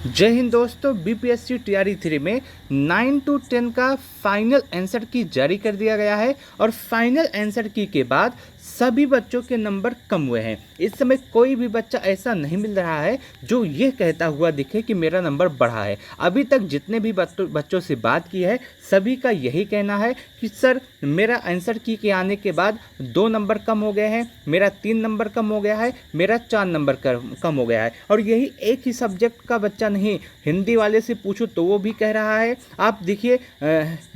जय हिंद दोस्तों, BPSC TRE 3 में 9 to 10 का फाइनल आंसर की जारी कर दिया गया है और फाइनल आंसर की के बाद सभी बच्चों के नंबर कम हुए हैं। इस समय कोई भी बच्चा ऐसा नहीं मिल रहा है जो ये कहता हुआ दिखे कि मेरा नंबर बढ़ा है। अभी तक जितने भी बच्चों से बात की है सभी का यही कहना है कि सर मेरा आंसर की के आने के बाद 2 नंबर कम हो गए हैं, मेरा 3 नंबर कम हो गया है, मेरा 4 नंबर कम हो गया है। और यही एक ही सब्जेक्ट का बच्चा नहीं, हिंदी वाले से पूछो तो वो भी कह रहा है। आप देखिए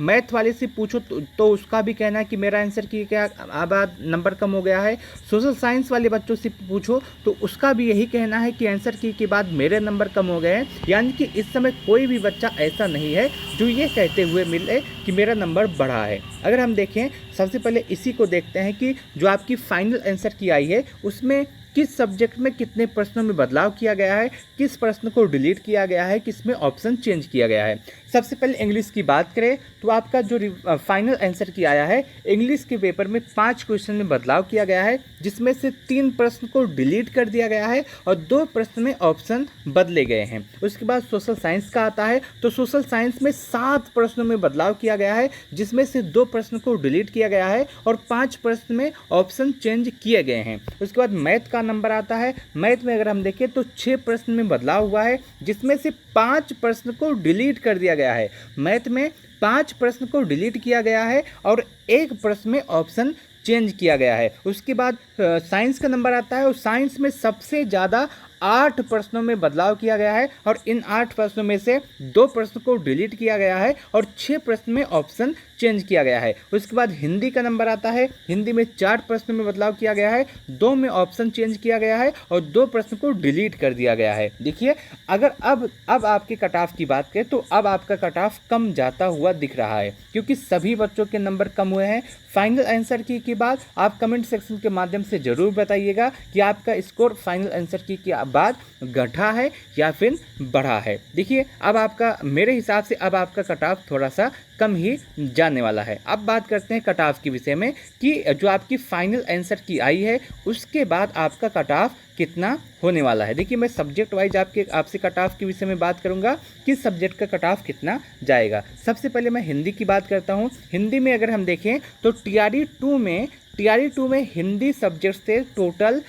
मैथ वाले से पूछो तो उसका भी कहना है कि मेरा आंसर की के बाद नंबर कम हो गया है। सोशल साइंस वाले बच्चों से पूछो तो उसका भी यही कहना है कि आंसर की के बाद मेरे नंबर कम हो गए हैं। यानी कि इस समय कोई भी बच्चा ऐसा नहीं है जो ये कहते हुए मिले कि मेरा नंबर बढ़ा है। अगर हम देखें सबसे पहले इसी को देखते हैं कि जो आपकी फाइनल आंसर की आई है उसमें किस सब्जेक्ट में कितने प्रश्नों में बदलाव किया गया है, किस प्रश्न को डिलीट किया गया है, किसमें ऑप्शन चेंज किया गया है। सबसे पहले इंग्लिश की बात करें तो आपका जो फाइनल आंसर की आया है इंग्लिश के पेपर में 5 क्वेश्चन में बदलाव किया गया है, जिसमें से 3 प्रश्न को डिलीट कर दिया गया है और 2 प्रश्न में ऑप्शन बदले गए हैं। उसके बाद सोशल साइंस का आता है तो सोशल साइंस में 7 प्रश्नों में बदलाव किया गया है, जिसमें से 2 प्रश्न को डिलीट किया गया है और 5 प्रश्न में ऑप्शन चेंज किए गए हैं। उसके बाद मैथ का नंबर आता है। मैथ में अगर हम देखें तो 6 प्रश्न में बदलाव हुआ है, जिसमें से 5 प्रश्न को डिलीट कर दिया गया है। मैथ में 5 प्रश्न को डिलीट किया गया है और 1 प्रश्न में ऑप्शन चेंज किया गया है। उसके बाद साइंस का नंबर आता है और साइंस में सबसे ज़्यादा 8 प्रश्नों में बदलाव किया गया है और इन 8 प्रश्नों में से 2 प्रश्न को डिलीट किया गया है और 6 प्रश्न में ऑप्शन चेंज किया गया है। उसके बाद हिंदी का नंबर आता है। हिंदी में 4 प्रश्नों में बदलाव किया गया है, 2 में ऑप्शन चेंज किया गया है और 2 प्रश्न को डिलीट कर दिया गया है। देखिए अगर अब आपके कट ऑफ की बात करें तो अब आपका कट ऑफ कम जाता हुआ दिख रहा है, क्योंकि सभी बच्चों के नंबर कम हुए हैं। फाइनल आंसर की के बाद आप कमेंट सेक्शन के माध्यम से ज़रूर बताइएगा कि आपका स्कोर फाइनल आंसर की के बाद घटा है या फिर बढ़ा है। देखिए अब आपका मेरे हिसाब से अब आपका कट ऑफ थोड़ा सा कम ही जाने वाला है। अब बात करते हैं कट ऑफ के विषय में कि जो आपकी फाइनल आंसर की आई है उसके बाद आपका कट ऑफ कितना होने वाला है। देखिए मैं सब्जेक्ट वाइज आपसे कट ऑफ के विषय में बात करूंगा कि सब्जेक्ट का कट ऑफ कितना जाएगा। सबसे पहले मैं हिंदी की बात करता हूं। हिंदी में अगर हम देखें तो टीआरई 2 में हिंदी सब्जेक्ट से टोटल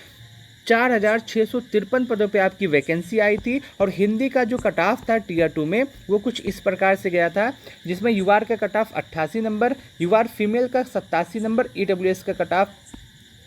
4,653 पदों पे आपकी वैकेंसी आई थी और हिंदी का जो कट ऑफ था टीयर 2 में वो कुछ इस प्रकार से गया था, जिसमें यूआर का कट ऑफ 88 नंबर, यूआर फीमेल का 87 नंबर, ईडब्ल्यूएस का कट ऑफ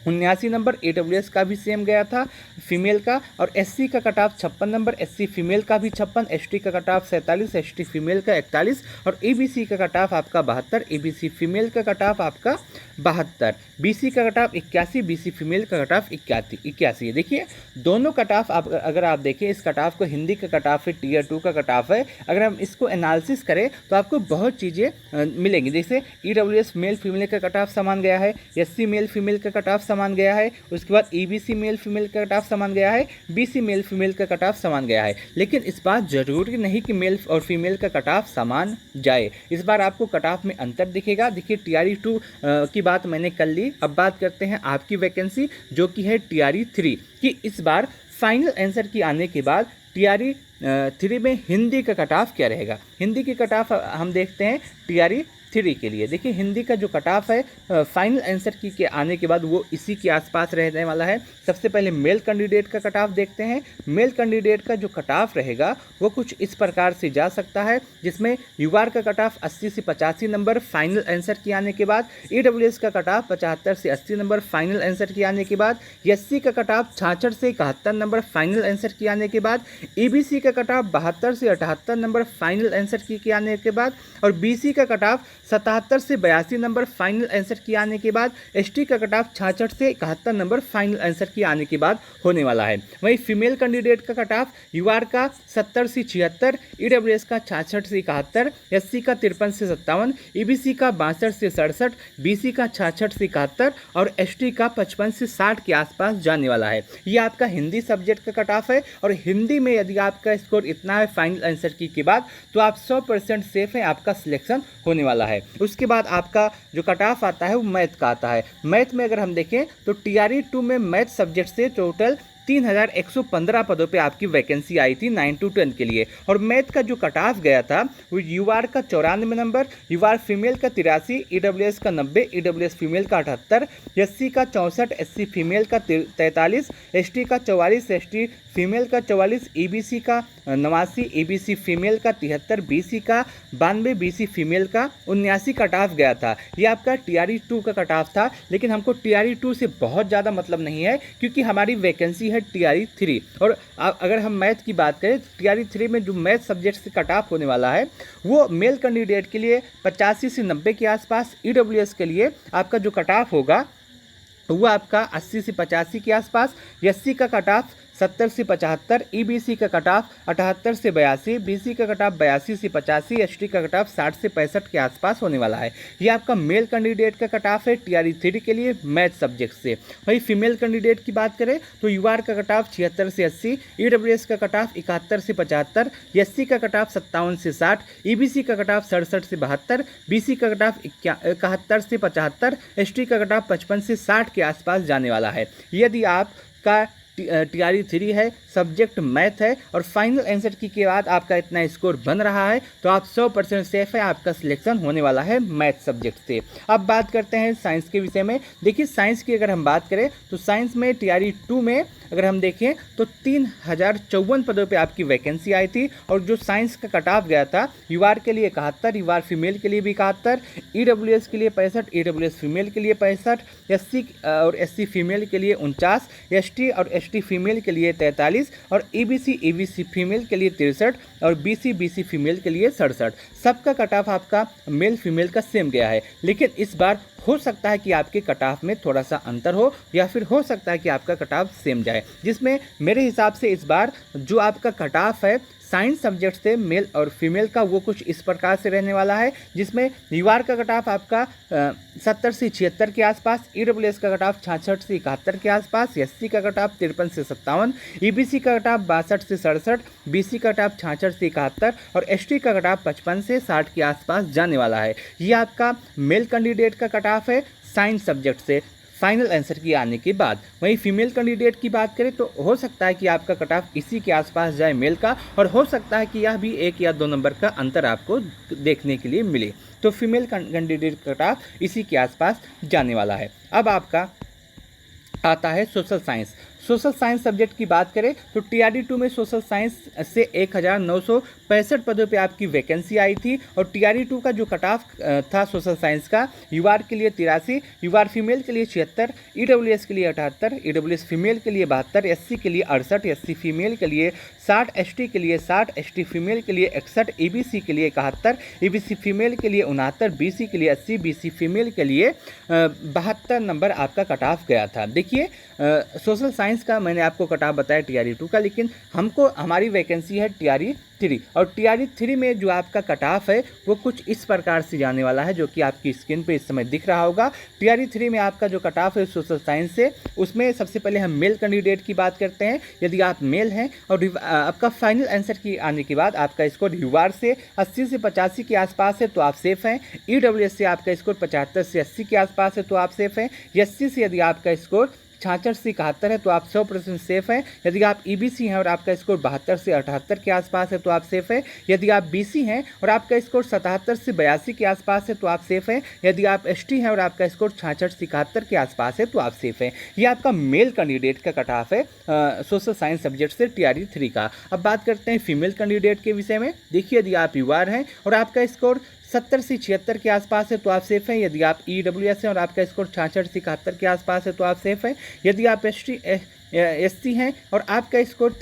79 नंबर, ईडब्ल्यूएस का भी सेम गया था फीमेल का, और एससी का cut of 56 number, SC female का भी 56, एसटी का कट ऑफ 47, एसटी फीमेल का 41 और ईबीसी का कट ऑफ आपका 72, ईबीसी फीमेल का कट ऑफ आपका 72, बीसी का कट ऑफ 81, बीसी फीमेल का कट ऑफ 81। देखिए दोनों कट ऑफ अगर आप देखें इस कट ऑफ को, हिंदी का कट ऑफ है, टीयर 2 का कट ऑफ है, अगर हम इसको एनालिसिस करें तो आपको बहुत चीज़ें मिलेंगी। जैसे ईडब्ल्यूएस मेल फीमेल का कट ऑफ समान गया है, एससी मेल फीमेल का कट ऑफ समान गया है, उसके बाद ईबीसी मेल फीमेल का कट ऑफ समान गया है, बीसी मेल फीमेल का कट ऑफ समान गया है। लेकिन इस बार जरूरी नहीं कि मेल और फीमेल का कट ऑफ समान जाए, इस बार आपको कट ऑफ में अंतर दिखेगा। देखिए टीआरई 2 की बात मैंने कर ली, अब बात करते हैं आपकी वैकेंसी जो कि है टीआरई 3 कि इस बार फाइनल आंसर की आने के बाद टीआरई 3 में हिंदी का कट ऑफ क्या रहेगा। हिंदी की कट ऑफ हम देखते हैं टीआरई 3 के लिए। देखिए हिंदी का जो कट ऑफ है फाइनल आंसर की के आने के बाद वो इसी के आसपास रहने वाला है। सबसे पहले मेल कैंडिडेट का कट ऑफ देखते हैं। मेल कैंडिडेट का जो कट ऑफ रहेगा वो कुछ इस प्रकार से जा सकता है, जिसमें यूआर का कट ऑफ 80 से 85 नंबर फाइनल आंसर की आने के बाद, ईडब्ल्यूएस का कट ऑफ 75 से 80 नंबर फाइनल आंसर की आने के बाद, एससी का कट ऑफ 66 से 71 नंबर फाइनल आंसर की आने के बाद, ईबीसी का कट ऑफ 72 से 78 नंबर फाइनल आंसर की आने के बाद और बीसी का कट ऑफ 77 से 82 नंबर फाइनल आंसर की आने के बाद, एसटी का कट ऑफ 66 से 71 नंबर फाइनल आंसर की आने के बाद होने वाला है। वहीं फीमेल कैंडिडेट का कट ऑफ यूआर का 70 से 76, ईडब्ल्यूएस का 66 से 71, एससी का 53 से 57, ईबीसी का 62 से 67, बीसी का 66 से 71 और एसटी का 55 से 60 के आसपास जाने वाला है। ये आपका हिंदी सब्जेक्ट का कट ऑफ है और हिंदी में यदि आपका स्कोर इतना है फाइनल आंसर की के बाद तो आप 100% सेफ है, आपका सिलेक्शन होने वाला है। उसके बाद आपका जो कट ऑफ आता है वो मैथ का आता है। मैथ में अगर हम देखें तो टीआरई 2 में मैथ सब्जेक्ट से टोटल 3115 पदों पे आपकी वैकेंसी आई थी 9 to 10 के लिए। और मैथ का जो कट ऑफ गया था वो यूआर का 94 नंबर, यूआर फीमेल का 83, ईडब्ल्यूएस का 90, ईडब्ल्यूएस फीमेल का 78, एससी का 64, एससी फीमेल का 43, एसटी का 44, एसटी फीमेल का 44, ईबीसी का 89, ईबीसी फीमेल का 73, बीसी का 92, बीसी फीमेल का 79 कट ऑफ गया था। ये आपका टीआरई 2 का कट ऑफ था, लेकिन हमको टीआरई 2 से बहुत ज़्यादा मतलब नहीं है क्योंकि हमारी वैकेंसी है टीआरई 3। और अगर हम मैथ की बात करें, टीआरई 3 में जो मैथ सब्जेक्ट से कट ऑफ होने वाला है वो मेल कैंडिडेट के लिए 85 से 90 के आसपास, ईडब्ल्यूएस के लिए आपका जो कट ऑफ होगा वो आपका 80 से 85 के आसपास, एससी का कट ऑफ 70 से 75, ईबीसी का कट ऑफ 78 से 82, बीसी का कट ऑफ 82 से 85, एसटी का कट ऑफ 60 से 65 के आसपास होने वाला है। ये आपका मेल कैंडिडेट का कट ऑफ है टीआरई 3 के लिए मैथ सब्जेक्ट से। वही फीमेल कैंडिडेट की बात करें तो यूआर का कट ऑफ 76 से 80, ईडब्ल्यूएस का कट ऑफ 71 से 75, एससी का कट ऑफ 57 से 60, ईबीसी का कट ऑफ 67 से 72, बीसी का कट ऑफ 71 से 75, एसटी का कट ऑफ 55 से 60 के आसपास जाने वाला है। यदि आपका टीआरई 3 है, सब्जेक्ट मैथ है और फाइनल आंसर की के बाद आपका इतना स्कोर बन रहा है तो आप 100% सेफ है, आपका सिलेक्शन होने वाला है मैथ सब्जेक्ट से। अब बात करते हैं साइंस के विषय में। देखिए साइंस की अगर हम बात करें तो साइंस में टीआरई 2 में अगर हम देखें तो 3054 पदों पे आपकी वैकेंसी आई थी और जो साइंस का कट ऑफ गया था यूआर के लिए 71, यूआर फीमेल के लिए भी 71, ईडब्ल्यूएस के लिए 65, ईडब्ल्यूएस फीमेल के लिए 65, एससी और एससी फीमेल के लिए 49, एसटी और एसटी फीमेल के लिए 43 और ईबीसी फीमेल के लिए 63 और बीसी फीमेल के लिए 67। सबका कट ऑफ आपका मेल फीमेल का सेम गया है, लेकिन इस बार हो सकता है कि आपके कट ऑफ में थोड़ा सा अंतर हो या फिर हो सकता है कि आपका कट ऑफ सेम जाए, जिसमें मेरे हिसाब से इस बार जो आपका कट ऑफ है साइंस सब्जेक्ट से मेल और फीमेल का वो कुछ इस प्रकार से रहने वाला है, जिसमें यूआर का कट ऑफ आपका 70 से 76 के आसपास, ईडब्ल्यूएस का कट ऑफ 66 से 71 के आसपास, एससी का कट ऑफ 53 से 57, ईबीसी का कट ऑफ 62 से 67, बीसी का कट ऑफ 66 से 71 और एसटी का कट ऑफ 55 से 60 के आसपास जाने वाला है। ये आपका मेल कैंडिडेट का कट ऑफ है साइंस सब्जेक्ट से फाइनल आंसर की आने के बाद। वहीं फीमेल कैंडिडेट की बात करें तो हो सकता है कि आपका कट ऑफ इसी के आसपास जाए मेल का, और हो सकता है कि यह भी 1 या 2 नंबर का अंतर आपको देखने के लिए मिले। तो फीमेल कैंडिडेट कट ऑफ इसी के आसपास जाने वाला है। अब आपका आता है social science. Social science subject की बात करें तो टीआरई 2 में सोशल साइंस से 1965 पदों पे आपकी वैकेंसी आई थी और टीआरई 2 का जो कट ऑफ था सोशल साइंस का यूआर के लिए 83, यूआर फीमेल के लिए 76, ईडब्ल्यूएस के लिए 78, ईडब्ल्यूएस फीमेल के लिए 72, एससी के लिए 68, एससी फीमेल के लिए 60, एसटी के लिए 60, एसटी फीमेल के लिए 61, ईबीसी के लिए 71, ईबीसी फीमेल के लिए 69, बीसी के लिए 80, बीसी फीमेल के लिए 72 नंबर आपका कट ऑफ गया था। देखिए सोशल साइंस का मैंने आपको कट ऑफ बताया टीआरई 2 का, लेकिन हमको हमारी वैकेंसी है टीआरई 3 और टीआरई 3 में जो आपका कट ऑफ है वो कुछ इस प्रकार से जाने वाला है जो कि आपकी स्क्रीन पे इस समय दिख रहा होगा। टीआरई 3 में आपका जो कट ऑफ है सोशल साइंस से, उसमें सबसे पहले हम मेल कैंडिडेट की बात करते हैं। यदि आप मेल हैं और आपका फाइनल आंसर की आने के बाद आपका स्कोर यूआर से 80 से 85 के आसपास है तो आप सेफ हैं, ईडब्ल्यूएस से आपका स्कोर 75 से 80 के आसपास है तो आप सेफ हैं, एससी से यदि आपका स्कोर 66 से 71 है तो आप 100% सेफ हैं, यदि आप ईबीसी हैं और आपका स्कोर 72 से 78 के आसपास है तो आप सेफ हैं, यदि आप बीसी हैं और आपका स्कोर 77 से 82 के आसपास है तो आप सेफ हैं, यदि आप एसटी हैं और आपका स्कोर 66 से 71 के आसपास है तो आप सेफ हैं। ये आपका मेल कैंडिडेट का कट ऑफ है सोशल साइंस सब्जेक्ट से टीआरई 3 का। अब बात करते हैं फीमेल कैंडिडेट के विषय में। देखिए यदि आप यूआर हैं और आपका स्कोर 70 से 76 के आसपास है तो आप सेफ हैं, यदि आप ईडब्ल्यूएस हैं और आपका स्कोर 66 से 71 के आसपास है तो आप सेफ हैं, यदि आप एससी हैं और आपका स्कोर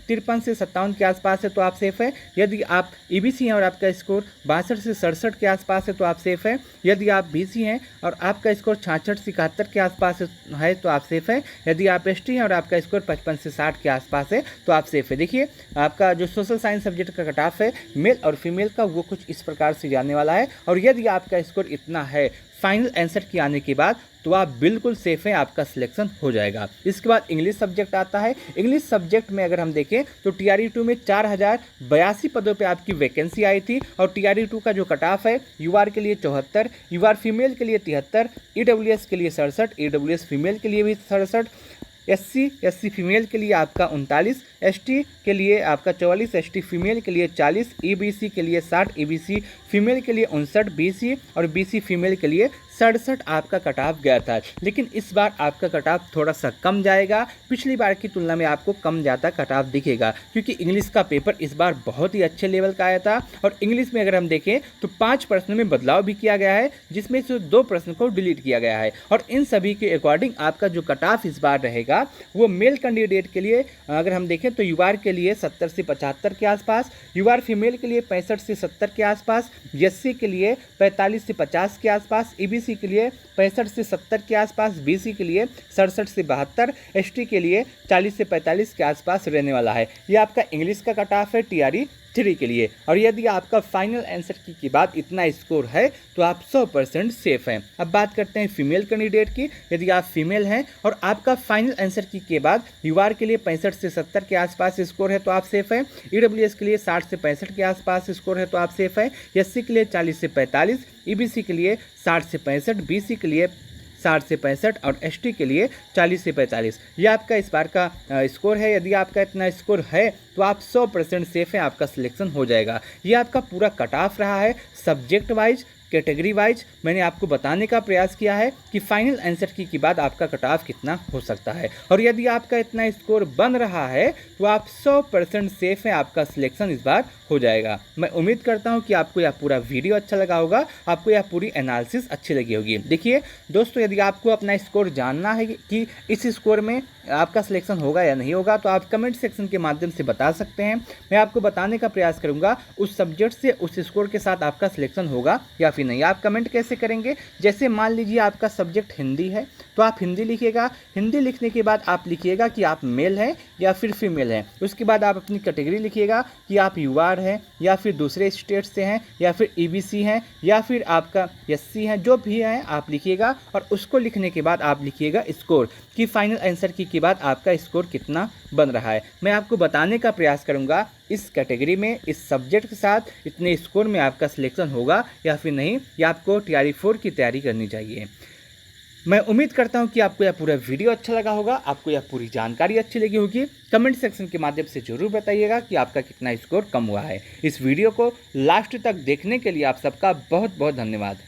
53 से 57 के आसपास है तो आप सेफ हैं, यदि आप ईबीसी हैं और आपका स्कोर 62 से 67 के आसपास है तो आप सेफ हैं, यदि आप बीसी हैं और आपका स्कोर 66 से 71 के आसपास है तो आप सेफ हैं, यदि आप एसटी हैं और आपका स्कोर 55 से 60 के आसपास है तो आप सेफ है। देखिए आपका जो सोशल साइंस सब्जेक्ट का कट ऑफ है मेल और फीमेल का वो कुछ इस प्रकार से जाने वाला है, और यदि आपका स्कोर इतना है फाइनल आंसर के आने के बाद तो आप बिल्कुल सेफ हैं, आपका सिलेक्शन हो जाएगा। इसके बाद इंग्लिश सब्जेक्ट आता है। इंग्लिश सब्जेक्ट में अगर हम देखें तो टीआरई 2 में 4082 पदों पे आपकी वैकेंसी आई थी और टीआरई 2 का जो कट ऑफ है यूआर के लिए 74, यूआर फीमेल के लिए 73, ईडब्ल्यूएस के लिए 67, ईडब्ल्यूएस फीमेल के लिए भी 67, SC फीमेल के लिए आपका 39, ST के लिए आपका 44, ST फीमेल के लिए 40, EBC के लिए 60, EBC फीमेल के लिए 59, BC और BC फीमेल के लिए 67 आपका कट ऑफ गया था। लेकिन इस बार आपका कट ऑफ थोड़ा सा कम जाएगा, पिछली बार की तुलना में आपको कम ज़्यादा कट ऑफ दिखेगा, क्योंकि इंग्लिश का पेपर इस बार बहुत ही अच्छे लेवल का आया था। और इंग्लिश में अगर हम देखें तो 5 प्रश्नों में बदलाव भी किया गया है, जिसमें से 2 प्रश्न को डिलीट किया गया है। और इन सभी के अकॉर्डिंग आपका जो कट ऑफ इस बार रहेगा वो मेल कैंडिडेट के लिए अगर हम देखें तो यूआर के लिए 70 से 75 के आसपास, यूआर फीमेल के लिए 65 से 70 के आसपास, एससी के लिए 45 से 50 के आसपास, ईबीसी के लिए 65 से 70 के आसपास, बीसी के लिए 67 से 72, एसटी के लिए 40 से 45 के आसपास रहने वाला है। ये आपका इंग्लिश का कट ऑफ है टीआरई 3 के लिए। और यदि आपका फाइनल आंसर की के बाद इतना स्कोर है तो आप 100% सेफ हैं। अब बात करते हैं फीमेल कैंडिडेट की। यदि आप फीमेल हैं और आपका फाइनल आंसर की के बाद यूआर के लिए 65 से 70 के आसपास स्कोर है तो आप सेफ हैं, ईडब्ल्यूएस के लिए 60 से 65 के आसपास स्कोर है तो आप सेफ हैं, एससी के लिए 40 से 45, ईबीसी के लिए 60 से 65, बीसी के लिए 60 से 65 और एसटी के लिए 40 से 45। ये आपका इस बार का स्कोर है। यदि आपका इतना स्कोर है तो आप 100% सेफ हैं, आपका सिलेक्शन हो जाएगा। ये आपका पूरा कट ऑफ रहा है सब्जेक्ट वाइज, कैटेगरी वाइज। मैंने आपको बताने का प्रयास किया है कि फाइनल आंसर की बाद आपका कट ऑफ कितना हो सकता है। और यदि आपका इतना स्कोर बन रहा है तो आप 100% सेफ हैं, आपका सिलेक्शन इस बार हो जाएगा। मैं उम्मीद करता हूं कि आपको यह पूरा वीडियो अच्छा लगा होगा, आपको यह पूरी एनालिसिस अच्छी लगी होगी। देखिए दोस्तों, यदि आपको अपना स्कोर जानना है कि इस स्कोर में आपका सिलेक्शन होगा या नहीं होगा तो आप कमेंट सेक्शन के माध्यम से बता सकते हैं। मैं आपको बताने का प्रयास करूंगा उस सब्जेक्ट से उस स्कोर के साथ आपका सिलेक्शन होगा या फिर नहीं। आप कमेंट कैसे करेंगे? जैसे मान लीजिए आपका सब्जेक्ट हिंदी है तो आप हिंदी लिखिएगा। हिंदी लिखने के बाद आप लिखिएगा कि आप मेल हैं या फिर फीमेल हैं। उसके बाद आप अपनी कैटेगरी लिखिएगा कि आप यूआर हैं या फिर दूसरे स्टेट से हैं या फिर ईबीसी हैं या फिर आपका एससी हैं, जो भी हैं आप लिखिएगा। और उसको लिखने के बाद आप लिखिएगा स्कोर कि फाइनल आंसर की बाद आपका स्कोर कितना बन रहा है। मैं आपको बताने का प्रयास करूंगा इस कैटेगरी में, इस सब्जेक्ट के साथ इतने स्कोर में आपका सिलेक्शन होगा या फिर नहीं, या आपको टीआरई 4 की तैयारी करनी चाहिए। मैं उम्मीद करता हूं कि आपको यह पूरा वीडियो अच्छा लगा होगा, आपको यह पूरी जानकारी अच्छी लगी होगी। कमेंट सेक्शन के माध्यम से जरूर बताइएगा कि आपका कितना स्कोर कम हुआ है। इस वीडियो को लास्ट तक देखने के लिए आप सबका बहुत बहुत धन्यवाद।